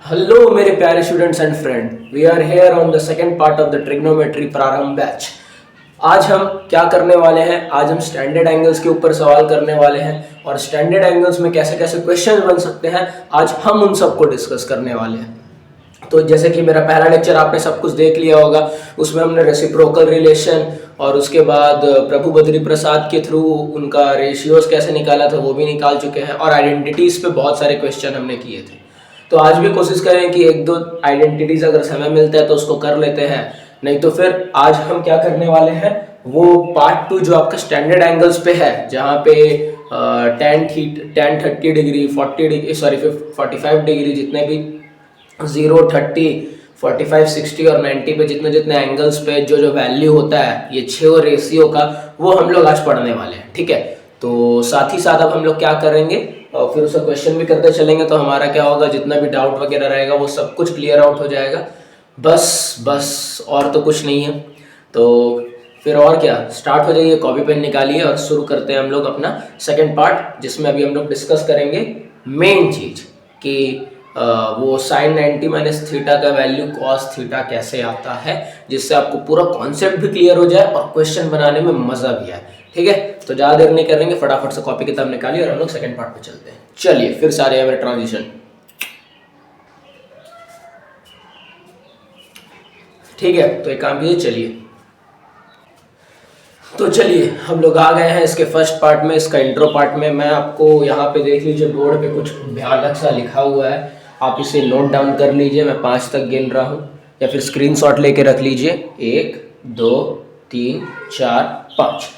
Hello मेरे प्यारे students and friend, we are here on the second part of the trigonometry Prarambh batch. आज हम क्या करने वाले हैं? आज हम स्टैंडर्ड एंगल्स के ऊपर सवाल करने वाले हैं और स्टैंडर्ड एंगल्स में कैसे कैसे क्वेश्चन बन सकते हैं, आज हम उन सबको डिस्कस करने वाले हैं। तो जैसे कि मेरा पहला लेक्चर आपने सब कुछ देख लिया होगा, उसमें हमने रेसिप्रोकल रिलेशन और उसके बाद प्रभु बद्री प्रसाद के थ्रू उनका रेशियोज कैसे निकाला था वो भी निकाल चुके हैं, और आइडेंटिटीज़ पे बहुत सारे क्वेश्चन हमने किए थे। तो आज भी कोशिश करें कि एक दो आइडेंटिटीज अगर समय मिलता है तो उसको कर लेते हैं, नहीं तो फिर आज हम क्या करने वाले हैं, वो पार्ट 2 जो आपका स्टैंडर्ड एंगल्स पे है, जहाँ पे टेन 30 डिग्री 40 डिग्री 45 डिग्री जितने भी 0 30 45 60 और 90 पे जितने जितने एंगल्स पे जो जो वैल्यू होता है ये 6 रेशियो का, वो हम लोग आज पढ़ने वाले हैं। ठीक है, तो साथ ही साथ अब हम लोग क्या करेंगे और फिर उसका क्वेश्चन भी करते चलेंगे, तो हमारा क्या होगा, जितना भी डाउट वगैरह रहेगा वो सब कुछ क्लियर आउट हो जाएगा। बस और तो कुछ नहीं है। तो फिर और क्या, स्टार्ट हो जाइए, कॉपी पेन निकालिए और शुरू करते हैं हम लोग अपना सेकंड पार्ट, जिसमें अभी हम लोग डिस्कस करेंगे मेन चीज़ कि वो साइन 90 माइनस थीटा का वैल्यू कॉस थीटा कैसे आता है, जिससे आपको पूरा कॉन्सेप्ट भी क्लियर हो जाए और क्वेश्चन बनाने में मज़ा भी आए। ठीक है, तो ज़्यादा देर नहीं करेंगे, फटाफट से कॉपी किताब निकालिए और हम लोग सेकंड पार्ट पे चलते हैं। चलिए फिर सारे मेरे ट्रांजिशन। ठीक है, तो एक काम कीजिए, चलिए तो चलिए हम लोग आ गए हैं इसके फर्स्ट पार्ट में, इसका इंट्रो पार्ट में। मैं आपको यहाँ पे देख लीजिए, बोर्ड पे कुछ भयानक सा लिखा हुआ है, आप इसे नोट डाउन कर लीजिए। मैं 5 तक गिन रहा हूँ, या फिर स्क्रीनशॉट लेके रख लीजिए। 1 2 3 4 5।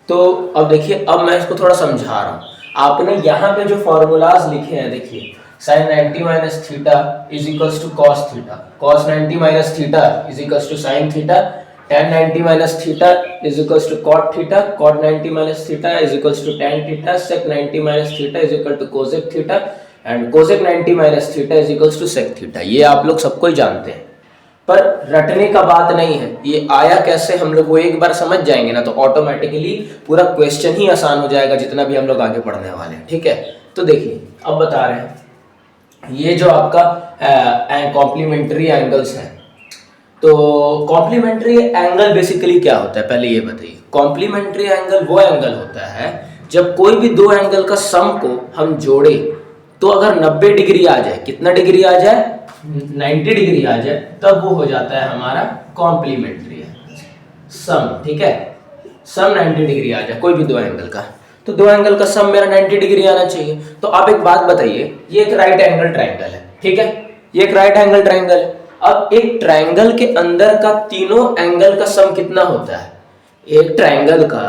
तो अब देखिए, अब मैं इसको थोड़ा समझा रहा हूँ। आपने यहाँ पे जो फॉर्मूलाज लिखे हैं, देखिए sine 90 minus theta is equals to cos theta, cos 90 minus theta is equals to sine theta, tan 90 minus theta is equals to cot theta, cot 90 minus theta is equals to tan theta, sec 90 minus theta is equal to cosec theta and cosec 90 minus theta is equals to sec theta। ये आप लोग सबको ही जानते हैं, पर रटने का बात नहीं है। ये आया कैसे, हम लोग वो एक बार समझ जाएंगे ना, तो ऑटोमेटिकली पूरा क्वेश्चन ही आसान हो जाएगा, जितना भी हम लोग आगे पढ़ने वाले हैं। ठीक है, तो देखिए अब बता रहे हैं, ये जो आपका कॉम्प्लीमेंट्री एंगल्स है, तो कॉम्प्लीमेंट्री एंगल बेसिकली क्या होता है, पहले ये बताइए। कॉम्प्लीमेंट्री एंगल वो एंगल होता है जब कोई भी दो एंगल का सम को हम जोड़े, तो अगर 90 डिग्री आ जाए, कितना डिग्री आ जाए, 90 डिग्री आ जाए, तब वो हो जाता है हमारा कॉम्प्लीमेंट्री सम। ठीक है, सम 90 डिग्री आ जाए कोई भी दो एंगल का, तो दो एंगल का सम मेरा 90 डिग्री आना चाहिए। तो आप एक बात बताइए, ये एक राइट एंगल ट्राइंगल है। ठीक है, ये एक राइट एंगल ट्राइंगल है। अब एक ट्रायंगल के अंदर का तीनों एंगल का सम कितना होता है? एक ट्रायंगल का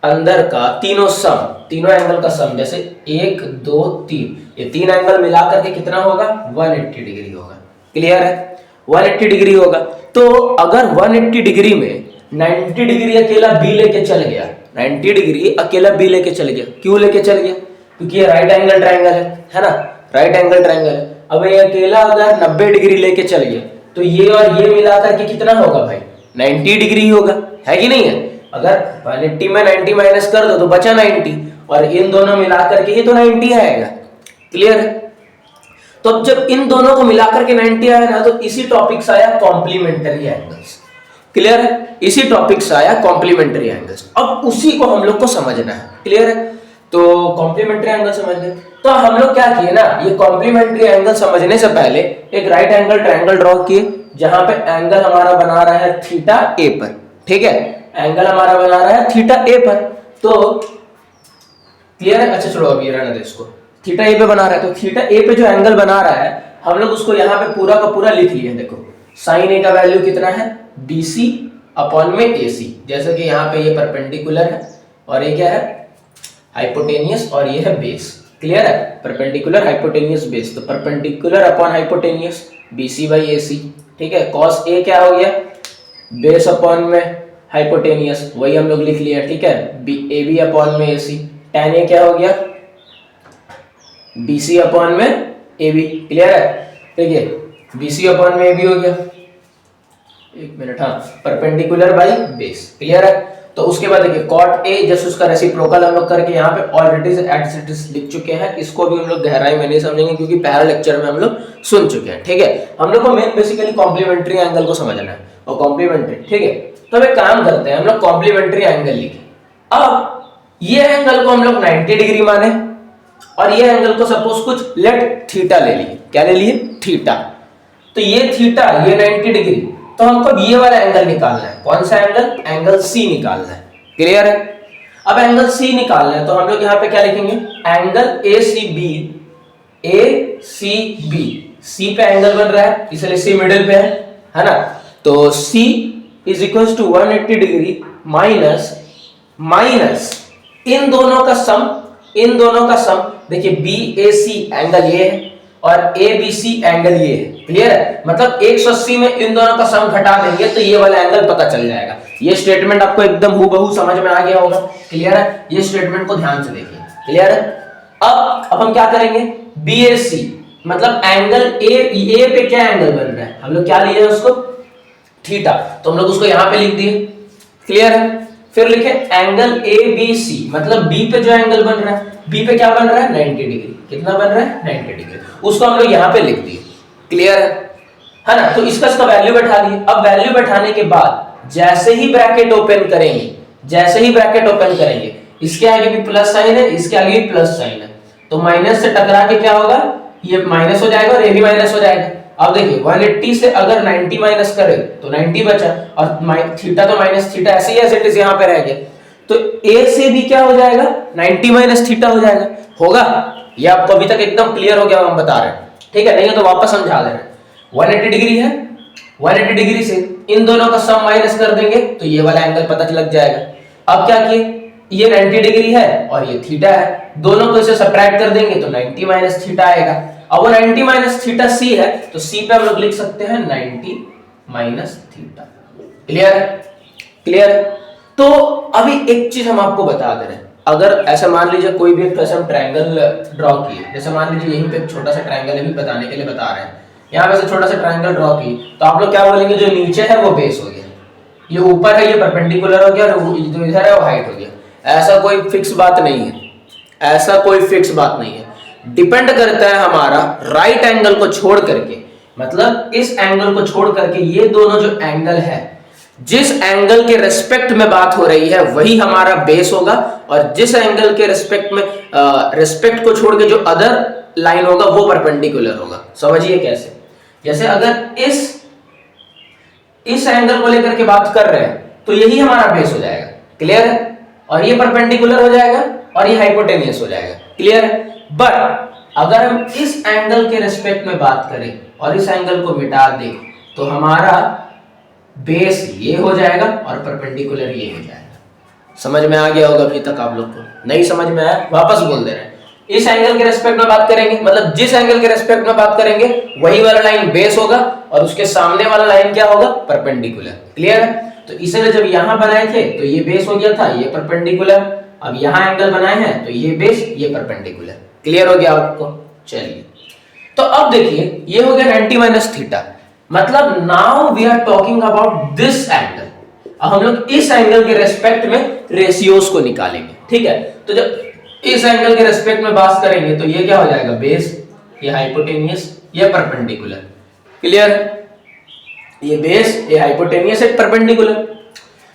अंदर का तीनों सम, तीनों एंगल का सम, जैसे 1 2 3, ये तीन एंगल मिलाकर के कितना होगा, 180 डिग्री होगा। क्लियर है, 180 डिग्री होगा। तो अगर 180 डिग्री में 90 डिग्री अकेला बी लेके चल गया, 90 डिग्री अकेला बी लेके चल गया, क्यों लेके चल गया? क्योंकि ये राइट एंगल ट्रायंगल है ना, राइट एंगल ट्रायंगल है। अब ये अकेला अगर 90 डिग्री लेके चल गया, तो ये और ये मिलाकर के कितना होगा भाई, 90 डिग्री होगा, है कि नहीं है? अगर 180 में 90 माइनस कर दो तो बचा 90, और इन दोनों मिलाकर के ही तो 90 आएगा। क्लियर है? तो अब जब इन दोनों को मिलाकर के 90 आया ना, तो इसी टॉपिक से आया कॉम्प्लीमेंट्री एंगल्स। क्लियर है, इसी टॉपिक से आया कॉम्प्लीमेंट्री एंगल्स। अब उसी को हम लोग को समझना है। क्लियर है, तो कॉम्प्लीमेंट्री एंगल समझने, तो हम लोग क्या किए ना, ये कॉम्प्लीमेंट्री एंगल समझने से पहले एक राइट एंगल ट्रायंगल ड्रॉ किए, जहां पे एंगल हमारा बना रहा है थीटा ए पर। ठीक है, एंगल हमारा बना रहा है थीटा ए पर। तो क्लियर है? अच्छा चलो अभी रहने दो इसको, थीटा ए पे बना रहा है, तो थीटा ए पे जो एंगल बना रहा है, हम लोग उसको यहाँ पे पूरा का पूरा लिख लिए। देखो साइन ए का वैल्यू कितना है, BC अपॉन में AC। जैसे कि यहाँ पे ये परपेंडिकुलर है और ये क्या है, हाइपोटेनियस, और ये है बेस। क्लियर है, परपेंडिकुलर हाइपोटेनियस बेस, तो perpendicular upon hypotenuse BC by AC। ठीक है, cos A क्या हो गया, बेस अपॉन में हाइपोटेनियस, वही हम लोग लिख लिया। ठीक है, AB अपॉन में AC, tan A क्या हो गया, BC अपॉन में AB। क्लियर है, देखिए BC अपॉन में AB हो गया, एक मिनट, हाँ, परपेंडिकुलर बाई बेस। क्लियर है, तो उसके बाद देखिए cot A जस्ट उसका रेसिप्रोकल हम लोग करके यहाँ पे ऑलरेडी एट लिख चुके हैं। इसको भी हम लोग गहराई में नहीं समझेंगे क्योंकि पहला लेक्चर में हम लोग सुन चुके हैं, ठीक है। हम लोग को मेन बेसिकली कॉम्प्लीमेंट्री एंगल को समझना है और कॉम्प्लीमेंट्री, ठीक है। तो अब एक काम करते हैं, हम लोग कॉम्प्लीमेंट्री एंगल लिखें। अब ये एंगल को हम लोग 90 डिग्री माने और ये एंगल को सपोज कुछ लेट थीटा ले लिए। क्या ले लिए? थीटा। तो ये थीटा, ये 90 डिग्री, तो हमको ये वाला एंगल निकालना है। कौन सा एंगल? एंगल सी निकालना है। क्लियर है? अब एंगल सी निकालना है तो हम लोग यहाँ पे क्या लिखेंगे? Angle A C B. सी पे एंगल बन रहा है इसलिए सी मिडिल पे है ना। तो C is equal to 180 degree minus इन दोनों का सम देखिए बी ए सी एंगल ये है और ए बी सी एंगल ये है। क्लियर है? मतलब 180 में इन दोनों का सम घटा देंगे तो ये वाला एंगल पता चल जाएगा। ये स्टेटमेंट आपको एकदम हूबहू समझ में आ गया होगा। क्लियर है? ये स्टेटमेंट को ध्यान से देखिए। क्लियर है? अब हम क्या करेंगे? बी ए सी मतलब एंगल ए पे क्या एंगल बन रहा है, हम लोग क्या लिए उसको? थीटा। तो हम लोग उसको यहां पे लिख दिए। क्लियर है? फिर लिखे एंगल ए बी सी मतलब बी पे जो एंगल बन रहा है, बी पे क्या बन रहा है? 90 डिग्री। कितना बन रहा है? 90 डिग्री। उसको हम लोग यहां पे लिख दिए। क्लियर है ना? तो इसका वैल्यू बैठा दिए। अब वैल्यू बैठाने के बाद जैसे ही ब्रैकेट ओपन करेंगे इसके आगे भी प्लस साइन है, इसके आगे भी प्लस साइन है, तो माइनस से टकरा के क्या होगा? ये माइनस हो जाएगा और ये भी माइनस हो जाएगा। अब देखिए 180 से अगर 90 माइनस करे तो 90 बचा और थीटा तो माइनस थीटा ऐसे ही एज यहां पे रह गया। तो ए से भी क्या हो जाएगा? 90 माइनस थीटा हो जाएगा। होगा? ये आपको अभी तक एकदम क्लियर हो गया हम बता रहे हैं, ठीक है? नहीं है तो वापस समझा दे रहे हैं। 180 डिग्री है, 180 डिग्री से इन दोनों का सम माइनस कर देंगे तो ये वाला एंगल पता लग जाएगा। अब क्या किए? ये 90 डिग्री है और ये थीटा है, दोनों को इसे सब्ट्रैक्ट कर देंगे तो 90 माइनस थीटा आएगा। अब वो 90 माइनस थीटा सी है तो सी पे हम लोग लिख सकते हैं 90 माइनस थीटा। क्लियर है? क्लियर है? तो अभी एक चीज हम आपको बता दे रहे हैं। अगर ऐसा मान लीजिए कोई भी एक हम ट्रायंगल ड्रॉ किए, जैसे मान लीजिए यहीं पे एक छोटा सा ट्रायंगल है, भी बताने के लिए बता रहे हैं। यहाँ पे से छोटा सा ट्रायंगल ड्रॉ की तो आप लोग क्या बोलेंगे? जो नीचे है वो बेस हो गया, ये ऊपर है ये परपेंडिकुलर हो गया और जो इधर है वो हाइट हो गया। ऐसा कोई फिक्स बात नहीं है, ऐसा कोई फिक्स बात नहीं है। डिपेंड करता है हमारा राइट एंगल को छोड़ करके, मतलब इस एंगल को छोड़ करके ये दोनों जो एंगल है, जिस एंगल के रेस्पेक्ट में बात हो रही है वही हमारा बेस होगा और जिस एंगल के रेस्पेक्ट में रेस्पेक्ट को छोड़ के जो अदर लाइन होगा वो परपेंडिकुलर होगा। समझिए कैसे? जैसे अगर इस एंगल को लेकर के बात कर रहे हैं तो यही हमारा बेस हो जाएगा। क्लियर है? और ये परपेंडिकुलर हो जाएगा और ये हाइपोटेनियस हो जाएगा। क्लियर है? बट अगर हम इस एंगल के रेस्पेक्ट में बात करें और इस एंगल को मिटा दें तो हमारा बेस ये हो जाएगा और परपेंडिकुलर ये हो जाएगा। समझ में आ गया होगा अभी तक आप लोग को? नहीं समझ में आया? वापस बोल दे रहे हैं। इस एंगल के रेस्पेक्ट में बात करेंगे मतलब जिस एंगल के रेस्पेक्ट में बात करेंगे वही वाला लाइन बेस होगा और उसके सामने वाला लाइन क्या होगा? परपेंडिकुलर। क्लियर है? तो इसलिए जब यहां बनाए थे तो ये बेस हो गया था, ये परपेंडिकुलर। अब यहां एंगल बनाए हैं तो ये बेस, ये परपेंडिकुलर। क्लियर हो गया आपको? चलिए, तो अब देखिए ये हो गया 90 माइनस थीटा, मतलब now we are talking about this angle. अब हम लोग इस एंगल के रेस्पेक्ट में रेशियोज को निकालेंगे। ठीक है? तो जब इस एंगल के रेस्पेक्ट में बात करेंगे तो ये क्या हो जाएगा? बेस, ये हाइपोटेनियस, ये परपेंडिकुलर। क्लियर? ये बेस, ये हाइपोटेनियस, ये perpendicular.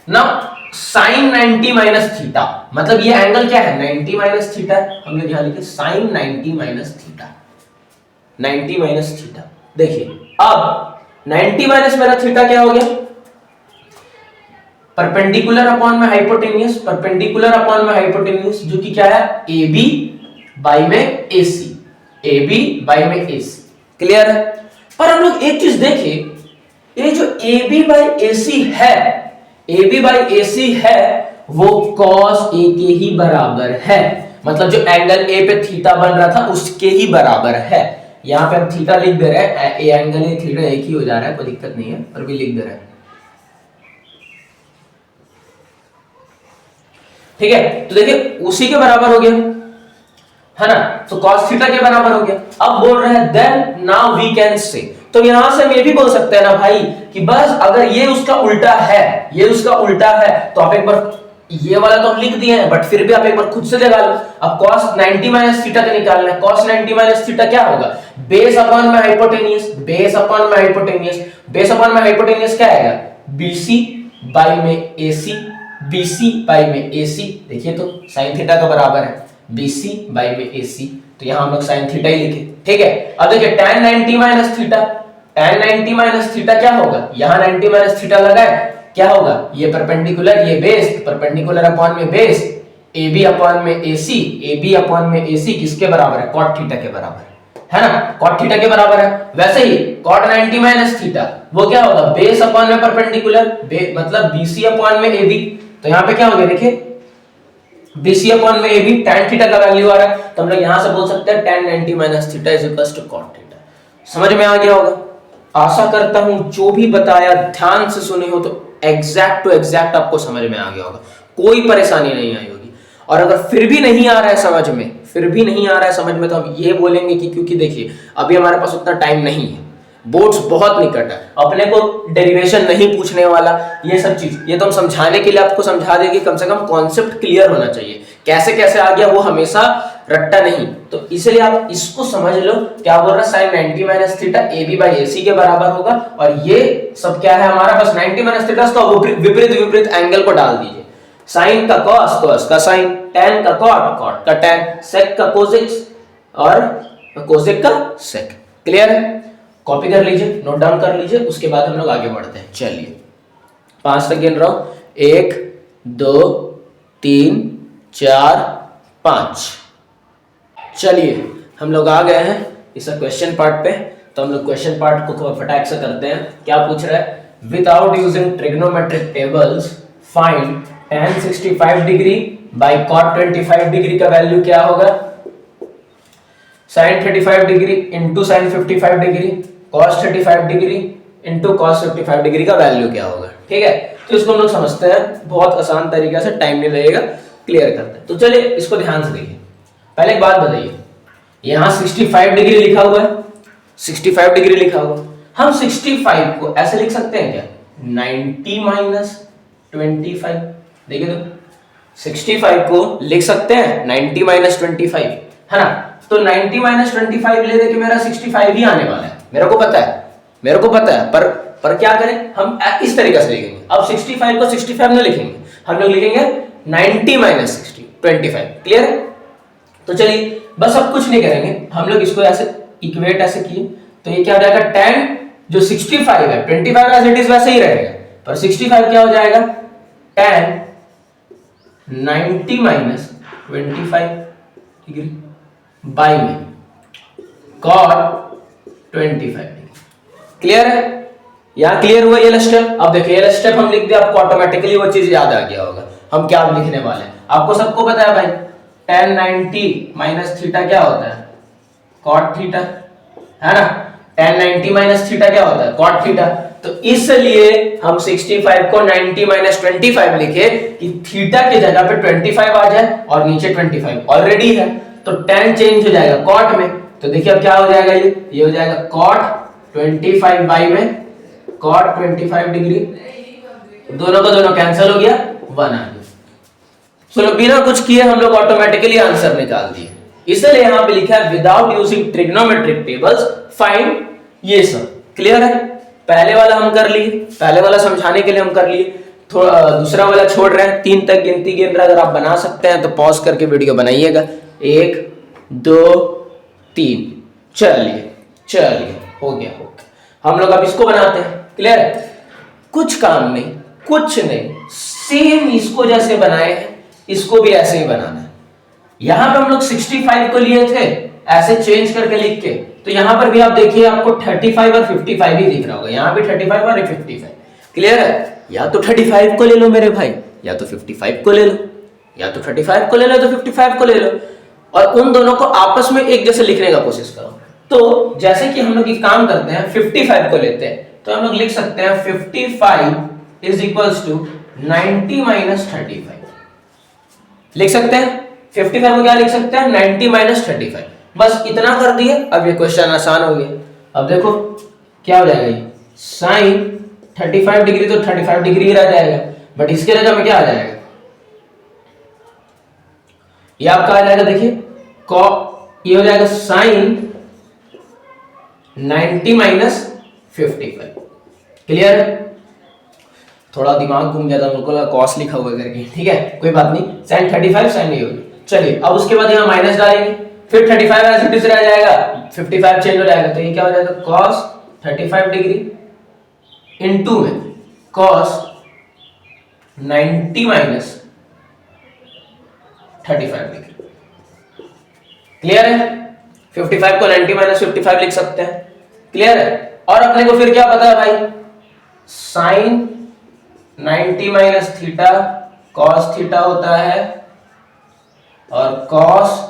Now sin 90 minus theta मतलब ये एंगल क्या है? 90 माइनस थीटा। हम लोग यहां लिखे sin 90 minus theta, 90 minus theta. देखिए अब 90 माइनस मेरा थीटा क्या हो गया? परपेंडिकुलर अपॉन में हाइपोटेनियस, परपेंडिकुलर अपॉन में हाइपोटेनियस, जो कि क्या है? AB बाई में AC, AB बाई में AC। क्लियर है? पर हम लोग एक चीज देखें, ये जो AB बाई AC है, AB बाई AC है वो cos A के ही बराबर है। मतलब जो एंगल A पे थीटा बन रहा था उसके ही बराबर है। यहां पे हम थीटा लिख दे रहे हैं, ए एंगल है थीटा एक ही हो जा रहा है, कोई दिक्कत नहीं है, पर भी लिख दे रहे हैं। ठीक है? तो देखिए उसी के बराबर हो गया है ना, तो cos थीटा के बराबर हो गया। अब बोल रहे हैं then now we can say, तो यहां से हम ये भी बोल सकते हैं ना भाई कि बस अगर ये उसका उल्टा है, ये उसका उल्टा है, तो आप एक बार ये वाला तो हम लिख दिए हैं, बट फिर भी आप एक बार खुद से लगा लो। अब cos 90 माइनस थीटा का निकालना है। cos 90 माइनस थीटा क्या होगा? बेस अपॉन में हाइपोटेनियस, बेस अपॉन में हाइपोटेनियस, बेस अपॉन में हाइपोटेनियस क्या आएगा? BC बाई में AC, BC बाई में AC। देखिए तो sin थीटा का बराबर है BC बाई में AC, तो यहां हम लोग sin थीटा ही लिखे, ठीक है। अब देखिए tan 90 minus theta, tan 90 minus theta क्या होगा? यहां 90 माइनस थीटा लगा है, क्या होगा? ये परपेंडिकुलर, ये बेस, परपेंडिकुलर अपॉन में बेस, AB अपॉन में AC, AB अपॉन में AC किसके बराबर है? cot थीटा के बराबर है ना, cot थीटा के बराबर है। वैसे ही cot 90 माइनस थीटा वो क्या होगा? बेस अपॉन में परपेंडिकुलर, मतलब BC अपॉन में AB। तो यहाँ पे क्या हो गया देखिए, BC अपॉन में AB, tan थीटा का वैल्यू आ रहा है, तो हम लोग यहां से बोल सकते हैं tan 90 minus theta is equal to cot theta. समझ में आ गया होगा? आशा करता हूं जो भी बताया ध्यान से सुने हो तो एग्जैक्ट टू एग्जैक्ट आपको समझ में आ गया होगा, कोई परेशानी नहीं आई होगी। और अगर फिर भी नहीं आ रहा है समझ में, फिर भी नहीं आ रहा है समझ में, तो हम ये बोलेंगे कि क्योंकि देखिए अभी हमारे पास उतना टाइम नहीं है, बोर्ड्स बहुत निकट है, अपने को डेरिवेशन नहीं पूछने वाला, ये सब चीज ये तो हम समझाने के लिए आपको समझा देंगे, कम से कम कॉन्सेप्ट क्लियर होना चाहिए, कैसे कैसे आ गया वो हमेशा रट्टा नहीं। तो इसलिए आप इसको समझ लो, क्या बोल रहा है? sin 90 minus theta AB by AC के बराबर होगा, और ये सब क्या है हमारा? बस 90 माइनस थीटा का विपरीत विपरीत एंगल को डाल दीजिए। sin का cos, cos का sin, tan का cot, cot का tan, sec का cosec और cosec का sec। क्लियर है? कॉपी कर लीजिए, नोट डाउन कर लीजिए, उसके बाद हम लोग आगे बढ़ते हैं। चलिए 5 तक गिन रहा हूं, 1 2 3 4 5। चलिए हम लोग आ गए हैं इस क्वेश्चन पार्ट पे, तो हम लोग क्वेश्चन पार्ट को फटाक से करते हैं। क्या पूछ रहा है? Without using trigonometric tables find tan 65 degree by cot 25 degree का वैल्यू क्या होगा? sin 35 degree into sin 55 degree, cos 35 degree into cos 55 degree का वैल्यू क्या होगा? ठीक है, तो इसको हम लोग समझते हैं, बहुत आसान तरीके से, टाइम नहीं लगेगा, क्लियर करते हैं। तो चलिए इसको ध्यान से देखिए। पहले एक बात बताइए, यहां 65 डिग्री लिखा हुआ है, 65 डिग्री लिखा हुआ, हम 65 को ऐसे लिख सकते हैं क्या? 90 माइनस 25। देखिए तो 65 को लिख सकते हैं 90 माइनस 25, है ना। तो 90 माइनस 25 ले दे के मेरा 65 ही आने वाला है, मेरे को पता है, मेरे को पता है, पर क्या करें हम? इस तरीके से लिखेंगे। अब 65 को 65 में लिखेंगे, हम लोग लिखेंगे 90 माइनस 25। क्लियर है? तो चलिए बस अब कुछ नहीं करेंगे, हम लोग इसको ऐसे इक्वेट ऐसे किए, तो ये क्या हो जाएगा? tan जो 65 है, 25 एज इट इज वैसे ही रहेगा, पर 65 क्या हो जाएगा? tan 90 माइनस 25 डिग्री बाई में cot 25 डिग्री। क्लियर है? यहां क्लियर हुआ ये स्टेप? अब देखिए ये स्टेप हम लिख दिया, आपको ऑटोमेटिकली वो चीज याद आ गया होगा हम क्या लिखने वाले हैं। आपको सबको पता है भाई, tan 90 माइनस थीटा क्या होता है? cot थीटा, है ना। tan 90 माइनस थीटा क्या होता है? cot theta. तो इसलिए हम 65 को 90 माइनस 25 लिखे कि थीटा की जगह पे 25 आ जाए और नीचे 25 ऑलरेडी है, तो tan चेंज हो जाएगा cot में। तो देखिए अब क्या हो जाएगा, ये हो जाएगा cot 25 बाई में cot 25 डिग्री, दोनों का दोनों कैंसिल हो गया, 1 आ गया। चलो बिना कुछ किए हम लोग ऑटोमेटिकली आंसर निकाल दिए। इसलिए यहां पे लिखा है without using trigonometric tables find ये सब। क्लियर है? पहले वाला हम कर लिए, पहले वाला समझाने के लिए हम कर लिए, थोड़ा दूसरा वाला छोड़ रहे हैं, 3 तक गिनती गिन रहे हैं। अगर आप बना सकते हैं तो पॉज करके वीडियो बनाइएगा। 1 2 3। चलिए चलिए हो गया, हो गया। हम लोग अब इसको बनाते हैं। क्लियर है? कुछ काम नहीं, कुछ नहीं, सेम इसको जैसे बनाए हैं इसको भी ऐसे ही बनाना है। यहां पे हम लोग 65 को लिए थे ऐसे चेंज करके लिख के, तो यहां पर भी आप देखिए आपको 35 और 55 ही दिख रहा होगा, यहां भी 35 और 55। क्लियर है? या तो 35 को ले लो मेरे भाई, या तो 55 को ले लो, या तो 35 को ले लो तो 55 को ले लो, और उन दोनों को आपस में एक जैसे लिखने का कोशिश करो। तो जैसे कि हम लोग एक काम करते हैं, 55 को लेते हैं, तो हम लोग लिख सकते हैं 55 इज इक्वल्स टू 90 माइनस 35। लिख सकते हैं 55 को क्या लिख सकते हैं? 90 माइनस 35। बस इतना कर दिए, अब ये क्वेश्चन आसान हो गया। अब देखो क्या हो जाएगा, ये साइन 35 डिग्री तो 35 डिग्री ही रह जाएगा, बट इसके जगह में क्या आ जाएगा? ये आपका आ जाएगा, देखिए ये हो जाएगा साइन 90 माइनस 55। क्लियर? थोड़ा दिमाग घूम गया था, मेरे को लगा कॉस लिखा हुआ करके, ठीक है कोई बात नहीं, साइन 35 साइन ये होगी। चलिए अब उसके बाद यहाँ माइनस डालेंगे, फिर 35 ऐसे डिस रह जाएगा, 55 चेंज हो जाएगा, तो ये क्या हो जाएगा cos 35 डिग्री इनटू में cos 90 माइनस 35 डिग्री। क्लियर है? 55 को 90 माइनस 55 लिख सकते हैं। क्लियर है? और अपने को फिर क्या पता है भाई, sine 90 minus theta cos theta होता है और cos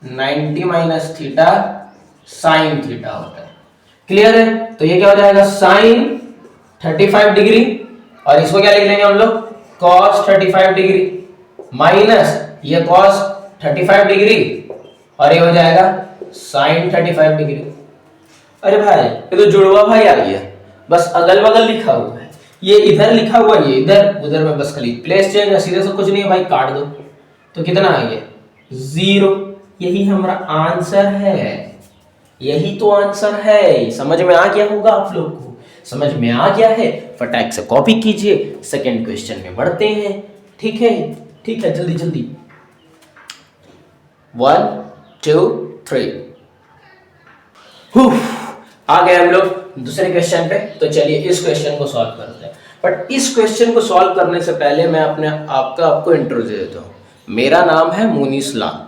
90 minus theta sine theta होता है। क्लियर है? तो ये क्या हो जाएगा साइन 35 डिग्री और इसको क्या लिख लेंगे हम लोग कॉस 35 डिग्री माइनस ये कॉस 35 डिग्री और ये हो जाएगा साइन 35 डिग्री। अरे भाई ये तो जुड़वा भाई आ गया, बस अगल बगल लिखा हुआ है, ये इधर लिखा हुआ है, ये इधर उधर में बस खाली प्लेस चेंज है, सीधे से कुछ नहीं है भाई, काट दो तो कितना आ गया 0। यही हमारा आंसर है, यही तो आंसर है। समझ में आ गया होगा आप लोग को, समझ में आ गया है, फटाक से कॉपी कीजिए, सेकंड क्वेश्चन में बढ़ते हैं। ठीक है, ठीक है, जल्दी जल्दी 1 2 3 आ गए हम लोग दूसरे क्वेश्चन पे। तो चलिए इस क्वेश्चन को सॉल्व करते हैं, बट इस क्वेश्चन को सॉल्व करने से पहले मैं आपको इंट्रो दे देता हूँ। मेरा नाम है Monis Lal,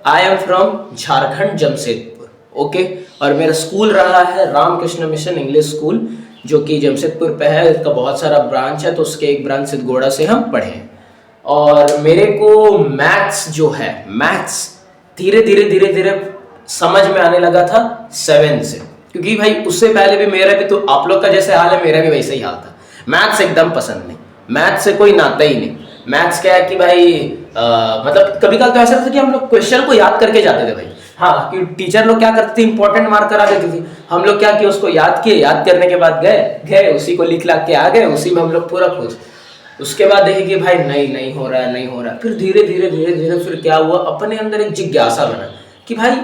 I am from Jharkhand Jamshedpur, okay. और मेरा स्कूल रहा है रामकृष्ण मिशन इंग्लिश स्कूल, जो कि जमशेदपुर पे है, इसका बहुत सारा ब्रांच है, तो उसके एक ब्रांच सिद्धगोड़ा से हम पढ़े हैं। और मेरे को मैथ्स जो है, मैथ्स धीरे धीरे समझ में आने लगा था 7 से, क्योंकि भाई उससे पहले भी मेरा भी, तो आप लोग का जैसे हाल है मेरा भी वैसे ही हाल था। मैथ्स एकदम पसंद नहीं, मैथ्स से कोई नाता ही नहीं। मैथ्स क्या है कि भाई मतलब कभी कभी तो ऐसा था कि हम लोग क्वेश्चन को याद करके जाते थे भाई, हाँ, कि टीचर लोग क्या करते थे इंपॉर्टेंट मार्क करा देती थी, हम लोग क्या किया उसको याद किए, याद करने के बाद गए उसी को लिख के आ गए, उसी में हम लोग पूरा खुश। उसके बाद देखे कि भाई नहीं हो रहा है। फिर धीरे धीरे फिर क्या हुआ, अपने अंदर एक जिज्ञासा बना कि भाई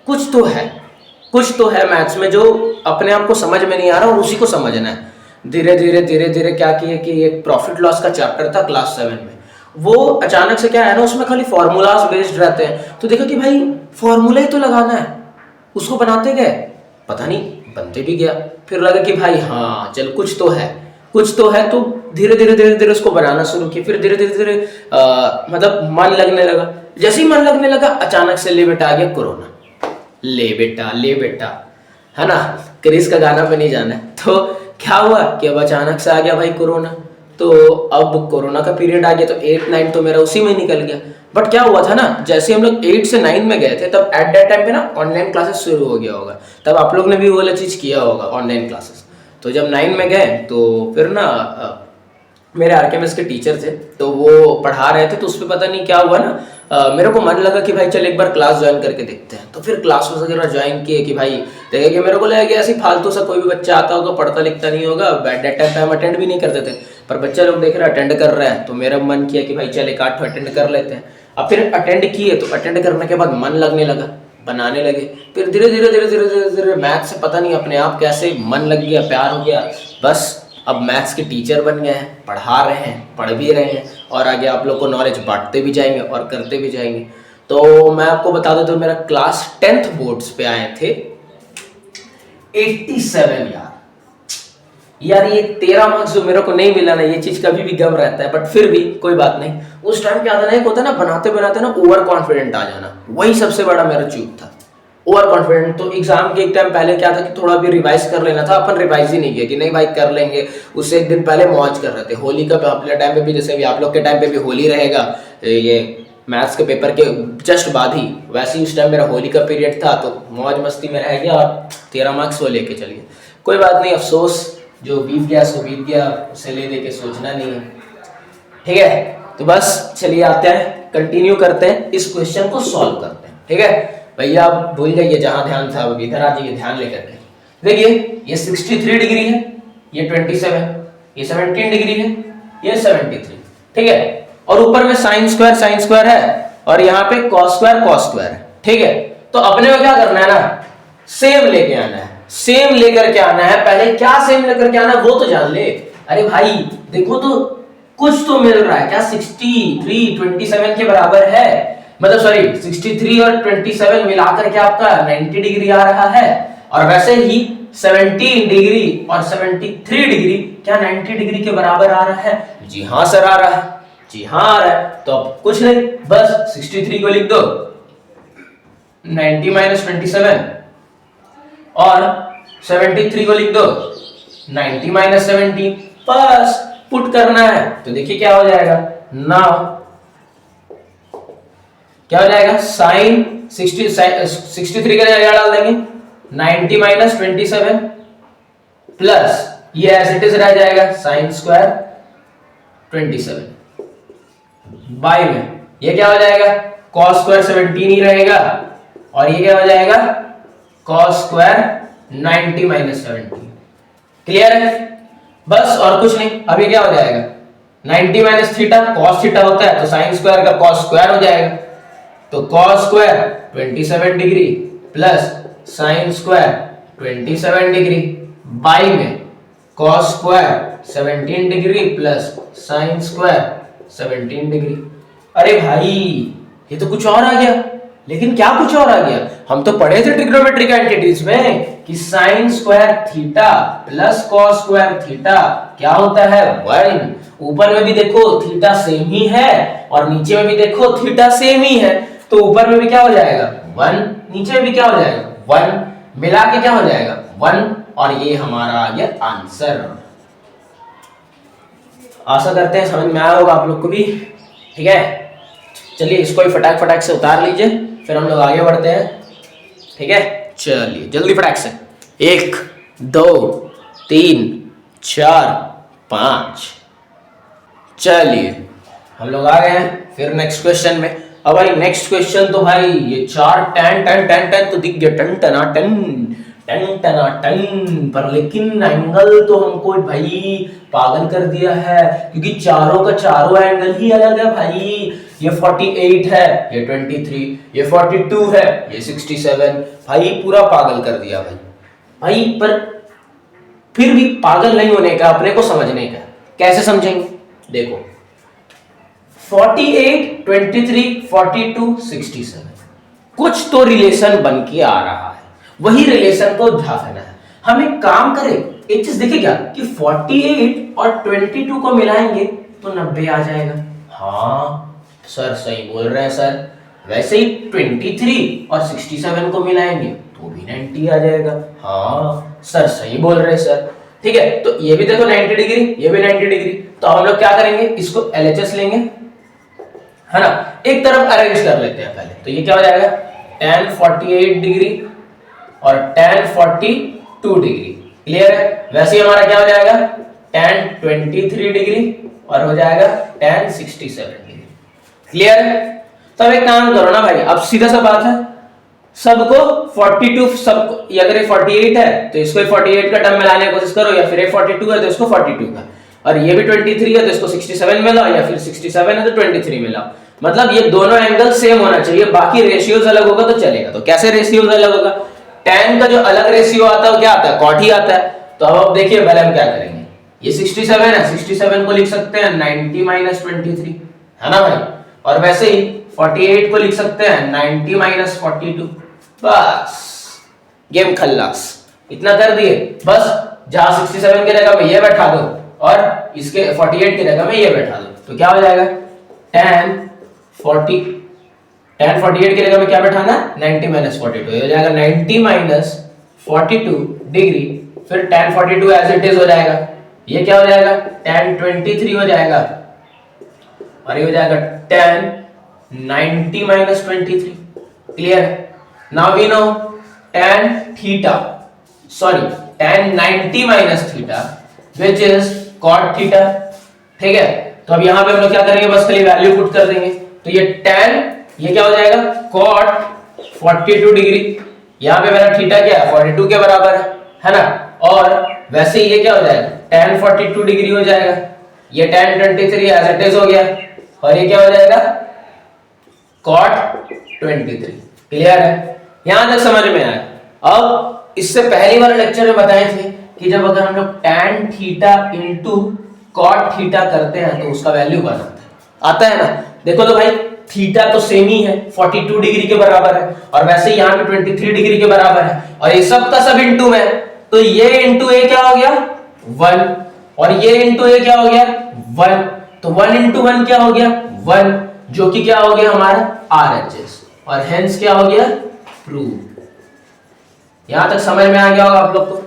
कुछ तो है मैथ्स में जो अपने आप को समझ में नहीं आ रहा और उसी को समझना है। धीरे धीरे क्या किए कि एक प्रॉफिट लॉस का चैप्टर था क्लास 7 में, वो अचानक से क्या है ना, उसमें खाली फॉर्मूलाज बेस्ड रहते हैं, तो देखा कि भाई फॉर्मूला ही तो लगाना है, उसको बनाते गए, पता नहीं बनते भी गया। फिर लगा कि भाई हाँ चल कुछ तो है, तो धीरे धीरे उसको बनाना शुरू किया। फिर धीरे धीरे मतलब मन लगने लगा, जैसे ही मन लगने लगा अचानक से ले बेटा आ गया कोरोना, ले बेटा है ना, क्रिस का गाना पे नहीं जाना है। तो क्या हुआ कि अब अचानक से आ गया भाई कोरोना, तो अब कोरोना का पीरियड आ गया, तो 8 9 तो मेरा उसी में निकल गया। बट क्या हुआ था ना, जैसे हम लोग 8 से 9 में गए थे, तब एट दैट टाइम पे ना ऑनलाइन क्लासेस शुरू हो गया होगा, तब आप लोग ने भी वो वाला चीज़ किया होगा ऑनलाइन क्लासेस। तो जब 9 में गए तो फिर ना मेरे आरकेएमएस के टीचर थे, तो वो पढ़ा रहे थे, तो उस पर पता नहीं क्या हुआ ना, मेरे को मन लगा कि भाई चल एक बार क्लास ज्वाइन करके देखते हैं। तो फिर क्लास वगैरह ज्वाइन किए कि भाई देखे कि मेरे को लगा कि ऐसी फालतू सा कोई भी बच्चा आता होगा, पढ़ता लिखता नहीं होगा, बैड डेट टाइम हम अटेंड भी नहीं करते थे, पर बच्चा लोग देख रहे हैं अटेंड कर रहे हैं, तो मेरा मन किया कि भाई चल एक 8 अटेंड कर लेते हैं। अब फिर अटेंड किए, तो अटेंड करने के बाद मन लगने लगा, बनाने लगे। फिर धीरे धीरे मैथ से पता नहीं अपने आप कैसे मन लग गया, प्यार हो गया, बस अब मैथ्स के टीचर बन गए हैं, पढ़ा रहे हैं, पढ़ भी रहे हैं, और आगे आप लोग को नॉलेज बांटते भी जाएंगे और करते भी जाएंगे। तो मैं आपको बता दूं, तो मेरा क्लास 10th बोर्ड्स पे आए थे 87 यार ये 13 मार्क्स जो मेरे को नहीं मिला ना, ये चीज कभी भी गम रहता है, बट फिर भी कोई बात नहीं। उस टाइम क्या था ना, एक होता है ना बनाते ना ओवर कॉन्फिडेंट आ जाना, वही सबसे बड़ा मेरा चूक था, ओवर कॉन्फिडेंट। तो एग्जाम के एक टाइम पहले क्या था कि थोड़ा भी रिवाइज कर लेना था, अपन रिवाइज ही नहीं किया कि नहीं भाई कर लेंगे, उससे एक दिन पहले मौज कर रहे थे। होली का अपने टाइम पे भी, जैसे भी आप लोग के टाइम पे भी होली रहेगा, ये मैथ्स के पेपर के जस्ट बाद ही, वैसे ही उस टाइम मेरा होली का पीरियड था, तो मौज मस्ती में रह गया और 13 मार्क्स वो लेके चलिए। कोई बात नहीं, अफसोस जो बीत गया सो बीत गया, उसे ले दे के सोचना नहीं है, ठीक है। तो बस चलिए आते हैं, कंटिन्यू करते हैं, इस क्वेश्चन को सॉल्व करते हैं, ठीक है। भैया आप भूल जाइए जहां ध्यान था, अब इधर आ जाइए ध्यान लेकर के। देखिए ये 63 डिग्री है, ये 27, ये 17 डिग्री है, ये 73, ठीक है। और ऊपर में साइन स्क्वायर है, और यहाँ पे cos स्क्वायर है, ठीक है। तो अपने को क्या करना है ना, सेम लेके आना है, सेम लेकर के आना है। पहले क्या सेम लेकर के आना है वो तो जान ले। अरे भाई देखो तो कुछ तो मिल रहा है क्या, 63 27 के बराबर है, मतलब सॉरी 63 और 27 मिलाकर के आपका 90 डिग्री आ रहा है। और वैसे ही 17 डिग्री और 73 डिग्री क्या 90 डिग्री के बराबर आ रहा है? जी हाँ सर आ रहा है, जी हाँ आ रहा है। तो अब कुछ नहीं, बस 63 को लिख दो 90 माइनस 27 और 73 को लिख दो 90 माइनस 70, बस पुट करना है। तो देखिए क्या हो जाएगा, नाउ क्या हो जाएगा, साइन 63 के जगह डाल देंगे 90 माइनस 27 प्लस ये एज इट इज रह जाएगा साइन स्क्वायर 27 बाई में ये क्या हो जाएगा, cos स्क्वायर 17 ही रहेगा और ये क्या हो जाएगा cos स्क्वायर 90 माइनस 17। क्लियर है? बस और कुछ नहीं। अब ये क्या हो जाएगा 90 माइनस थीटा, cos थीटा होता है तो साइन स्क्वायर का cos स्क्वायर हो जाएगा। तो cos square 27 degree plus sine square 27 degree by में cos square 17 degree plus sine square 17 degree. अरे भाई ये तो कुछ और आ गया। लेकिन क्या कुछ और आ गया, हम तो पढ़े थे ट्रिग्नोमेट्रिक एंटिटीज में कि sine square theta plus cos square theta क्या होता है 1। ऊपर में भी देखो थीटा सेम ही है और नीचे में भी देखो थीटा सेम ही है, तो ऊपर में भी क्या हो जाएगा 1, नीचे में भी क्या हो जाएगा 1, मिला के क्या हो जाएगा 1 और ये हमारा आ गया आंसर। आशा करते हैं समझ में आया होगा आप लोग को भी, ठीक है। चलिए इसको भी फटाक फटाक से उतार लीजिए, फिर हम लोग आगे बढ़ते हैं, ठीक है। चलिए जल्दी फटाक से, 1 2 3 4 5। चलिए हम लोग आ गए हैं फिर नेक्स्ट क्वेश्चन में। अब भाई नेक्स्ट क्वेश्चन तो भाई ये 4 टन टन टन टन तो दिख गया, टन टना टन टन टना टन, पर लेकिन एंगल तो हमको भाई पागल कर दिया है, क्योंकि चारों का चारों एंगल ही अलग है भाई। ये 48 है, ये 23, ये 42 है, ये 67, भाई पूरा पागल कर दिया भाई। पर फिर भी पागल नहीं होने का, अपने को समझने का। कैसे समझेंगे, देखो 48 23 42 67 कुछ तो रिलेशन बन के आ रहा है, वही रिलेशन को झांकना है। हम एक काम करें, एक चीज देखिएगा कि 48 और 22 को मिलाएंगे तो 90 आ जाएगा। हाँ सर सही बोल रहे हैं सर। वैसे ही 23 और 67 को मिलाएंगे तो भी 90 आ जाएगा। हाँ सर सही बोल रहे हैं सर, ठीक है। तो ये भी देखो 90 डिग्री, ये भी 90 डिग्री। तो हम लोग क्या करेंगे, इसको LHS लेंगे, है ना, एक तरफ अरेंज कर लेते हैं पहले। तो ये क्या हो जाएगा tan 48 डिग्री और tan 42 डिग्री। क्लियर है? वैसे ही हमारा क्या हो जाएगा tan 23 डिग्री और हो जाएगा tan 67 डिग्री। क्लियर है? तो अब एक काम करो ना भाई, अब सीधा सा बात है, सबको 42, सबको अगर ये 48 है तो इसको 48 का टर्म में लाने की कोशिश करो, या फिर ये 42 है तो इसको 42 का, और ये भी 23 है तो इसको 67 में लाओ, या फिर 67 है तो 23 में लाओ। मतलब ये दोनों एंगल सेम होना चाहिए, बाकी रेशियोज अलग होगा तो चलेगा। तो कैसे रेशियोज अलग होगा, tan का जो अलग रेशियो आता है वो क्या आता है, cot ही आता है। तो अब देखिए पहले हम क्या करेंगे, ये 67 है, 67 को लिख सकते हैं 90 माइनस 23, है ना भाई। और वैसे ही 48 को लिख सकते हैं 90 माइनस 42। बस गेम खल्लास, इतना कर दिए। बस जहां 67 की जगह में ये बैठा दो और इसके 48 की जगह में ये बैठा दो, तो क्या हो जाएगा tan 48 की जगह में क्या बैठाना, 90 माइनस 42, ये हो जाएगा 90 माइनस 42 डिग्री, फिर tan 42 एज इट इज हो जाएगा। ये क्या हो जाएगा tan 23 हो जाएगा, और ये हो जाएगा tan 90 minus 23। Clear? Now we know tan theta, sorry tan 90 minus theta which is cot theta. ठीक है, तो अब यहां पे हम लोग क्या करेंगे, बस खाली वैल्यू पुट कर देंगे। तो ये tan, ये क्या हो जाएगा cot 42 डिग्री, यहां पे मेरा थीटा क्या है 42 के बराबर है ना। और वैसे ये क्या हो जाएगा tan 42 डिग्री हो जाएगा, ये tan 23 एज इट इज हो गया, और ये क्या हो जाएगा cot 23। क्लियर है? यहां तक समझ में आया? अब इससे पहली वाले लेक्चर में बताए थे कि जब अगर हम लोग tan theta into cot theta करते हैं तो उसका वैल्यू 1 आता है ना। देखो तो भाई थीटा तो सेम ही है, 42 डिग्री के बराबर है, और वैसे ही यहाँ पे 23 डिग्री के बराबर है, और ये सब का सब इंटू में, तो ये इंटू ए क्या हो गया 1, और ये इंटू ए क्या हो गया 1, तो 1 इंटू 1 क्या हो गया 1, जो कि क्या हो गया हमारा RHS, और हेंस क्या हो गया प्रूव। यहां तक समझ में आ गया होगा आप लोग को?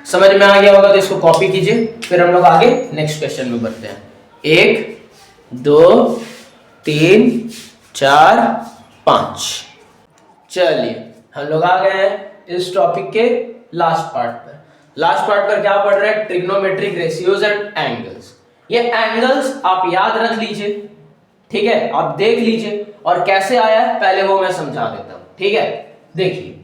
समझ में आ गया होगा तो इसको कॉपी कीजिए, फिर हम लोग आगे नेक्स्ट क्वेश्चन में बढ़ते हैं। 1 2 3 4 5। चलिए हम लोग आ गए हैं इस टॉपिक के लास्ट पार्ट पर। लास्ट पार्ट पर क्या पढ़ रहे हैं? Trigonometric ratios and angles. ये एंगल्स आप याद रख लीजिए, ठीक है, आप देख लीजिए, और कैसे आया है पहले वो मैं समझा देता हूं, ठीक है। देखिए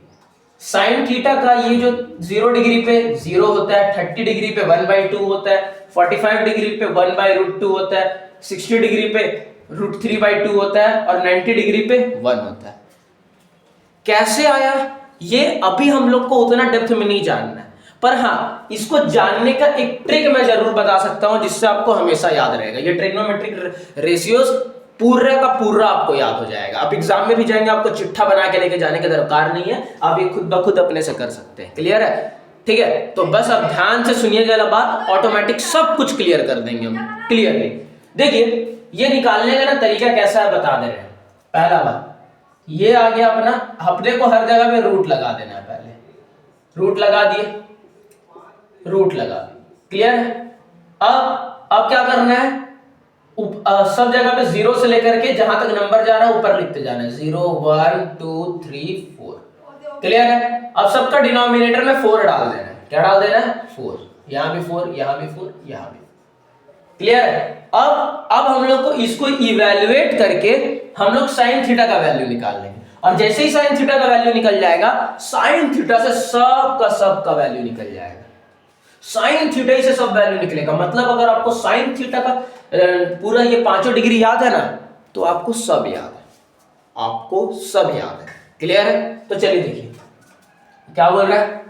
साइन थीटा का ये जो 0 डिग्री पे 0 होता है, 30 डिग्री पे 1/2 होता है, 45 डिग्री पे 1/√2 होता है, 60 डिग्री पे √3/2 होता है, और 90 डिग्री पे 1 होता है। कैसे आया ये अभी हम लोग को उतना डेप्थ में नहीं जानना है, पर हाँ इसको जानने का एक ट्रिक मैं जरूर बता सकता हूं जिससे आपको हमेशा याद रहेगा। ये ट्रिग्नोमेट्रिक रेशियोज पूरा का पूरा आपको याद हो जाएगा। आप एग्जाम में भी जाएंगे, आपको चिट्ठा बना के लेके जाने की दरकार नहीं है, आप ये खुद ब खुद अपने से कर सकते हैं। क्लियर है? ठीक है, तो बस अब ध्यान से सुनिएगा बात, ऑटोमेटिक सब कुछ क्लियर कर देंगे हम क्लियरली। देखिए ये निकालने का ना तरीका कैसा है बता दे रहे हैं। पहला बात ये आ गया अपना, अपने को हर जगह पे रूट लगा देना है। पहले रूट लगा दिए, रूट लगा दिए, क्लियर है। अब क्या करना है, सब जगह पे 0 से लेकर के जहां तक नंबर जा रहा है ऊपर लिखते जाना है, 0 1 2 3 4। क्लियर है? अब सबका डिनोमिनेटर में 4 डाल देना है। क्या डाल देना है? 4। यहां भी 4, यहां भी 4, यहां भी। क्लियर है? अब हम लोग को इसको इवैल्यूएट करके हम लोग साइन थीटा का वैल्यू निकाल लेंगे, और जैसे ही साइन थीटा का वैल्यू निकल जाएगा, साइन थीटा से सब का वैल्यू निकल जाएगा। साइन थीटा से सब वैल्यू निकलेगा। मतलब अगर आपको साइन थीटा का पूरा ये 5 डिग्री याद है ना, तो आपको सब याद है, आपको सब याद है। क्लियर है? तो चलिए देखिए क्या बोल रहा है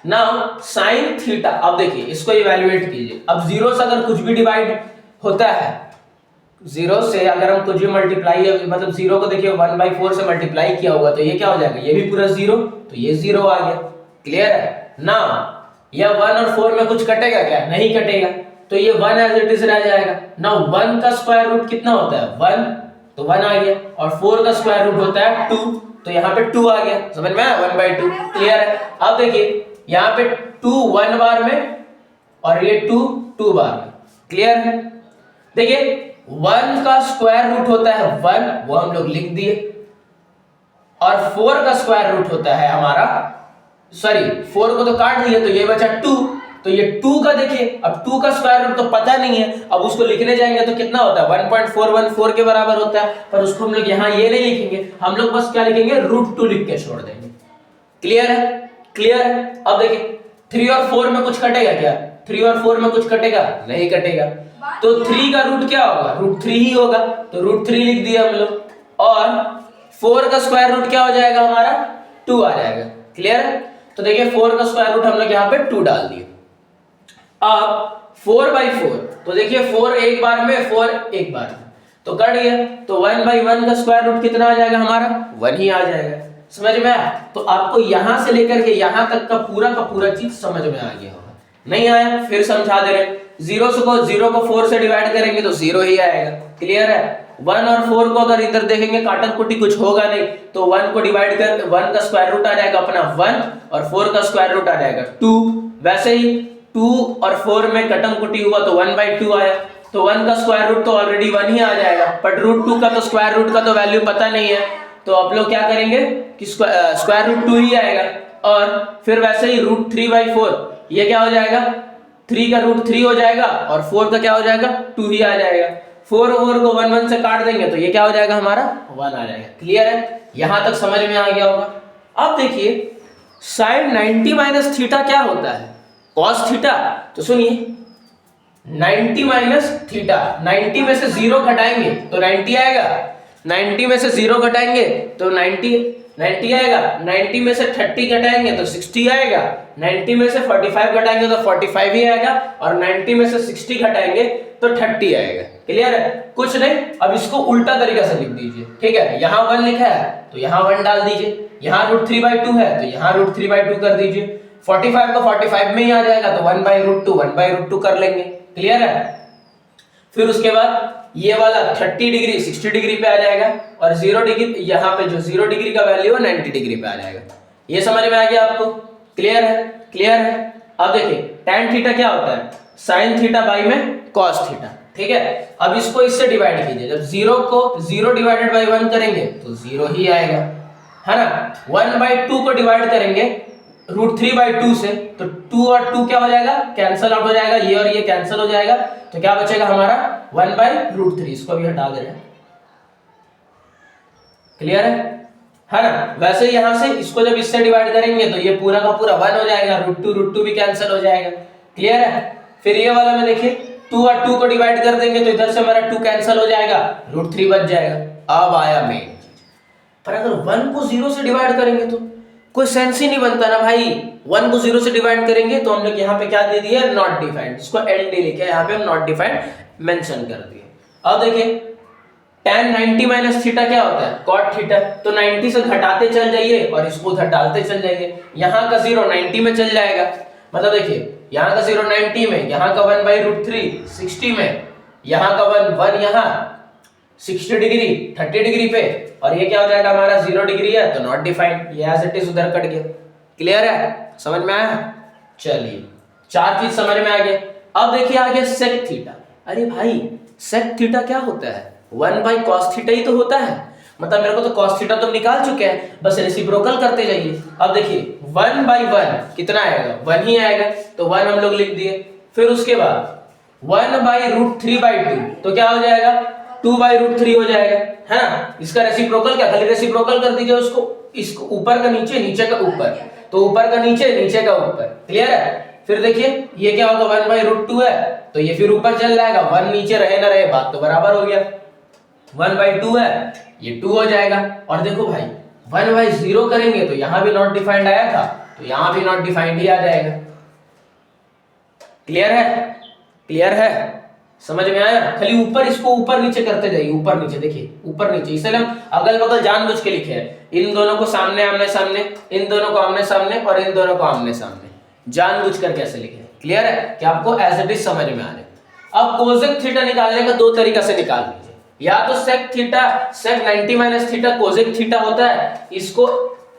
नाउ साइन थीटा। अब देखिए इसको इवैल्यूएट कीजिए। अब 0 से अगर कुछ भी डिवाइड होता है, 0 से अगर हम कुछ भी मल्टीप्लाई, मतलब 0 को देखिए 1/4 से मल्टीप्लाई किया होगा तो ये क्या हो जाएगा, ये भी पूरा 0, तो ये 0 आ गया। क्लियर है ना? या 1 और 4 में कुछ कटेगा क्या? नहीं कटेगा, तो ये 1 एज इट इज रह जाएगा ना। 1 का स्क्वायर रूट कितना होता है 1, तो 1 आ गया, और 4 का स्क्वायर रूट होता है 2, तो यहाँ पे 2 आ गया। समझ में आया? 1/2। क्लियर है? अब देखिए यहाँ पे 2 1 बार में, और ये 2 2 बार में। क्लियर है? देखिए 1 का स्क्वायर रूट होता है 1, वो हम लोग लिख दिए, और 4 का स्क्वायर रूट होता है हमारा, सॉरी 4 को तो काट दिया, तो ये बचा 2, तो ये 2 का देखिए, अब 2 का स्क्वायर रूट तो पता नहीं है, अब उसको लिखने जाएंगे तो कितना होता है 1.414 के बराबर होता है, पर उसको हम लोग यहाँ ये नहीं लिखेंगे, हम लोग बस क्या लिखेंगे √2 लिख के छोड़ देंगे। क्लियर है? क्लियर है? अब देखिए 3 और 4 में कुछ कटेगा क्या? 3 और 4 में कुछ कटेगा? नहीं कटेगा, तो 3 का रूट क्या होगा? √3 ही होगा, तो √3 लिख दिया हम लोग, और 4 का स्क्वायर रूट क्या हो जाएगा हमारा 2 आ जाएगा। क्लियर है? तो देखिए 4 का स्क्वायर रूट हम लोग यहाँ पे 2 डाल दिए। अब 4/4, तो देखिए 4 एक बार में, 4 एक बार में, तो कट गया, तो 1/1 का स्क्वायर रूट कितना आ जाएगा हमारा 1 ही आ जाएगा। समझ में आया? तो आपको यहां से लेकर के यहां तक का पूरा चीज समझ में आ गया होगा। नहीं आया फिर समझा दे रहे, 0 को 4 से डिवाइड करेंगे तो 0 ही आएगा। क्लियर है? 1 और 4 को अगर इधर देखेंगे काटन कुटी कुछ होगा नहीं, तो 1 को डिवाइड कर 1 का स्क्वायर रूट आ जाएगा अपना 1, और 4 का स्क्वायर रूट आ जाएगा 2। वैसे ही 2 और 4 में कटम कुटी हुआ तो 1/2 आया, तो 1 का स्क्वायर रूट तो ऑलरेडी 1 ही आ जाएगा, बट √2 का तो स्क्वायर रूट का तो वैल्यू पता नहीं है, तो आप लोग क्या करेंगे कि स्क्वायर रूट 2 ही आएगा, और फिर वैसे ही √3/4, ये क्या हो जाएगा 3 का √3 हो जाएगा, और 4 का क्या हो जाएगा 2 ही आ जाएगा। 4 और 4 को 1 1 से काट देंगे तो ये क्या हो जाएगा हमारा 1 आ जाएगा। क्लियर है? यहां तक समझ में आ गया होगा। अब देखिए साइन 90 माइनस थीटा क्या होता है, कॉस थीटा। तो सुनिए 90 माइनस थीटा, 90 में से 0 घटाएंगे तो 90 आएगा, 90 में से 0 घटाएंगे तो 90 आएगा, 90 में से 30 घटाएंगे तो 60 आएगा, 90 में से 45 घटाएंगे तो 45 ही आएगा, और 90 में से 60 घटाएंगे तो 30 आएगा। क्लियर है? कुछ नहीं, अब इसको उल्टा तरीका से लिख दीजिए। ठीक है, यहाँ 1 लिखा है तो यहाँ 1 डाल दीजिए, यहाँ √3/2 है तो यहाँ √3/2 कर दीजिए, 45 को 45 में ही आ जाएगा तो 1/√2 कर लेंगे। क्लियर है? फिर उसके बाद ये वाला 30 डिग्री 60 डिग्री पे आ जाएगा, और 0 डिग्री यहाँ पे जो 0 डिग्री का वैल्यू है 90 डिग्री पे आ जाएगा। ये समझ में आ गया आपको? क्लियर है? क्लियर है? अब देखिए tan थीटा क्या होता है, sin थीटा बाई में cos थीटा। ठीक है, अब इसको इससे डिवाइड कीजिए, जब 0 को 0 डिवाइडेड बाई 1 करेंगे तो 0 ही आएगा, है ना। 1/2 को डिवाइड करेंगे √3/2 से तो 2 और 2 क्या हो जाएगा, कैंसल आउट हो जाएगा, ये और ये कैंसिल हो जाएगा, तो क्या बचेगा हमारा 1/√3। इसको भी हटा दे रहे हैं। क्लियर है ना। वैसे यहां से इसको जब इससे डिवाइड करेंगे तो ये पूरा का पूरा 1 हो जाएगा, √2 भी कैंसिल हो जाएगा। क्लियर है? फिर ये वाला में देखिए 2 और 2 को डिवाइड कर देंगे तो इधर से हमारा 2 कैंसिल हो जाएगा, √3 बच जाएगा। अब आया मेन चीज, पर अगर 1 को 0 से डिवाइड करेंगे तो कोई सेंस ही नहीं बनता ना भाई। 1 को 0 से डिवाइड करेंगे तो हम लोग यहाँ पे क्या दे दिया, नॉट डिफाइंड, इसको एलडी लिखे, यहाँ पे हम नॉट डिफाइंड मेंशन कर दिए। अब देखिए tan 90 माइनस थीटा क्या होता है, cot थीटा, तो 90 से घटाते चल जाइए और इसको उधर डालते चल जाइए, यहाँ का 0 90 में चल जाएगा, मतलब देखिए यहाँ का 0 90 में, यहाँ का 1/√3 60 में, यहाँ का 1 यहाँ 60 डिग्री 30 डिग्री पे, और ये क्या हो जाएगा हमारा 0 डिग्री है तो नॉट डिफाइंड, ये एज इट इज उधर कट गया। क्लियर है? समझ में आया? चलिए 4 चीज समझ में आ गया। अब देखिए आ गया sec थीटा। अरे भाई sec थीटा क्या होता है, 1/cos थीटा ही तो होता है, मतलब मेरे को तो cos थीटा तो निकाल चुके हैं, बस रेसिप्रोकल करते जाइए। अब देखिए 1/1 कितना आएगा, 1 ही आएगा, तो 1 हम लोग लिख दिए। फिर उसके बाद 1/√3/2 तो क्या हो जाएगा, 2/√3 हो जाएगा, है ना। इसका रेसिप्रोकल क्या, खाली रेसिप्रोकल कर दीजिए उसको, इसको ऊपर का नीचे, नीचे का ऊपर, तो ऊपर का नीचे, नीचे का ऊपर। क्लियर है? फिर देखिए ये क्या होगा, 1/√2 है तो ये फिर ऊपर चल जाएगा, 1 नीचे रहे ना रहे बात तो बराबर हो गया, 1/2 है ये 2 हो जाएगा। और देखो भाई 1/0 करेंगे तो यहां भी नॉट डिफाइंड आया था तो यहां भी नॉट डिफाइंड ही आ जाएगा। क्लियर है? क्लियर है? समझ में आया? खाली ऊपर, इसको ऊपर नीचे करते जाइए, ऊपर नीचे, देखिए ऊपर नीचे, इसलिए हम अगल बगल जानबूझ के लिखे हैं, इन दोनों को सामने आमने सामने, इन दोनों को आमने सामने और इन दोनों को आमने सामने, जानबूझ कर कैसे लिखे। क्लियर है कि आपको एज इट इज समझ में आ रहा है। अब कोसेक थीटा निकालने का 2 तरीका से निकाल लीजिए, या तो सेक थीटा, सेक 90 माइनस थीटा कोसेक थीटा होता है, इसको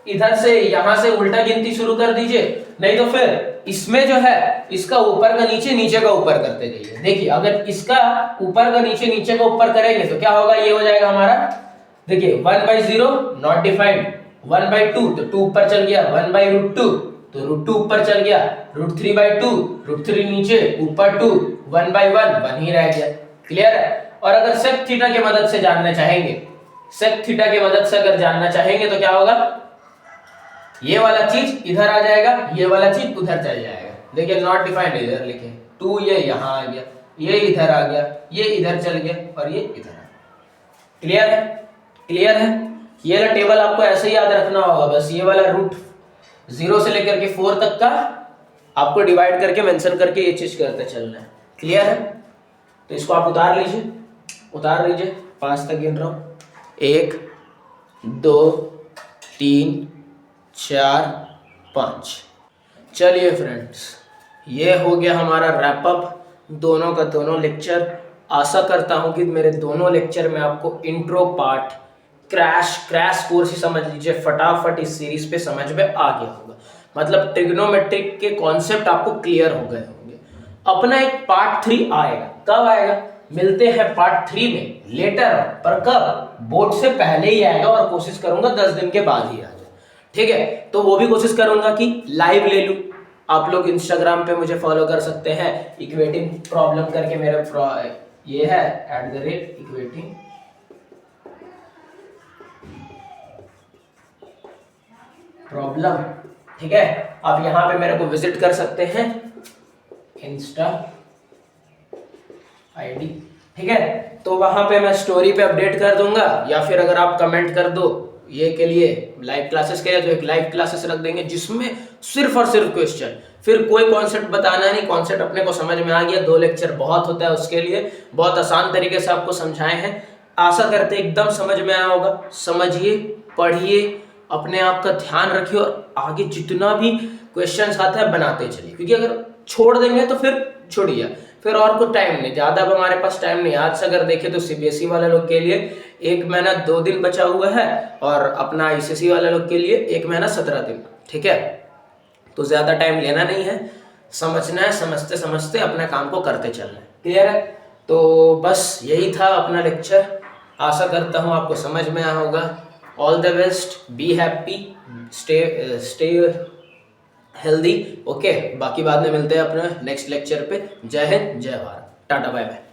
इधर से यहां से उल्टा गिनती शुरू कर दीजिए, नहीं तो फिर इसमें जो है इसका ऊपर का नीचे, नीचे का ऊपर करते जाइए। देखिए अगर इसका ऊपर का नीचे, नीचे का ऊपर करेंगे तो क्या होगा, ये हो जाएगा हमारा, देखिए 1/0 नॉट डिफाइंड, 1/2 तो 2 ऊपर चल गया, 1/√2 तो √2 ऊपर चल गया, √3/2 √3 नीचे ऊपर 2, 1/1 1 ही रह गया। क्लियर है? और अगर सेक थीटा की मदद से जानना चाहेंगे, सेक थीटा की मदद से अगर जानना चाहेंगे तो क्या होगा, ये वाला चीज इधर आ जाएगा, ये वाला चीज उधर चल जाएगा। देखिए नॉट डिफाइंड इधर लिखे, 2 ये यहां आ गया, ये इधर आ गया, ये इधर चल गया और ये इधर आ गया। क्लियर है? क्लियर है? ये वाला टेबल आपको ऐसे ही याद रखना होगा, बस ये वाला √0 से लेकर के 4 तक का आपको डिवाइड करके मेंशन करके ये चीज करते चलना है। क्लियर है? तो इसको आप उतार लीजिए, उतार लीजिए, 5 तक गिन रहा हूं, 1 2 3 4 5। चलिए फ्रेंड्स, ये हो गया हमारा रैप अप दोनों का दोनों लेक्चर। आशा करता हूँ कि मेरे दोनों लेक्चर में आपको इंट्रो पार्ट क्रैश कोर्स ही समझ लीजिए, फटाफट इस सीरीज पे समझ में आ गया होगा, मतलब ट्रिग्नोमेट्रिक के कॉन्सेप्ट आपको क्लियर हो गए होंगे। अपना एक पार्ट 3 आएगा, कब आएगा, मिलते हैं पार्ट 3 में लेटर, पर कब, बोर्ड से पहले ही आएगा और कोशिश करूंगा 10 दिन के बाद ही आ जाए। ठीक है, तो वो भी कोशिश करूंगा कि लाइव ले लूं। आप लोग इंस्टाग्राम पे मुझे फॉलो कर सकते हैं, इक्वेटिंग प्रॉब्लम करके मेरा ये है @इक्वेटिंग प्रॉब्लम। ठीक है, आप यहां पे मेरे को विजिट कर सकते हैं, इंस्टा आईडी। ठीक है। तो वहां पे मैं स्टोरी पे अपडेट कर दूंगा, या फिर अगर आप कमेंट कर दो ये के लिए लाइव क्लासेस के लिए, तो एक लाइव क्लासेस रख देंगे जिसमें सिर्फ और सिर्फ क्वेश्चन, फिर कोई कॉन्सेप्ट बताना नहीं, कॉन्सेप्ट अपने को समझ में आ गया, 2 लेक्चर बहुत होता है उसके लिए, बहुत आसान तरीके से आपको समझाए हैं। आशा करते एकदम समझ में आया होगा। समझिए, पढ़िए, अपने आप का ध्यान रखिए और आगे जितना भी क्वेश्चंस आता है बनाते चलिए, क्योंकि अगर छोड़ देंगे तो फिर छुड़िए, फिर और कुछ टाइम नहीं, ज़्यादा अब हमारे पास टाइम नहीं। आज से अगर देखें तो सीबीएसई वाले लोग के लिए 1 महीना 2 दिन बचा हुआ है, और अपना आईसीएसई वाले लोग के लिए 1 महीना 17 दिन। ठीक है, तो ज़्यादा टाइम लेना नहीं है, समझना है, समझते समझते अपने काम को करते चलना है। क्लियर है? तो बस यही था अपना लेक्चर। आशा करता हूँ आपको समझ में आया होगा। All the best, be happy, stay healthy. Okay, बाकी बाद में मिलते हैं अपने नेक्स्ट लेक्चर पे। जय हिंद, जय भारत, टाटा, बाय बाय।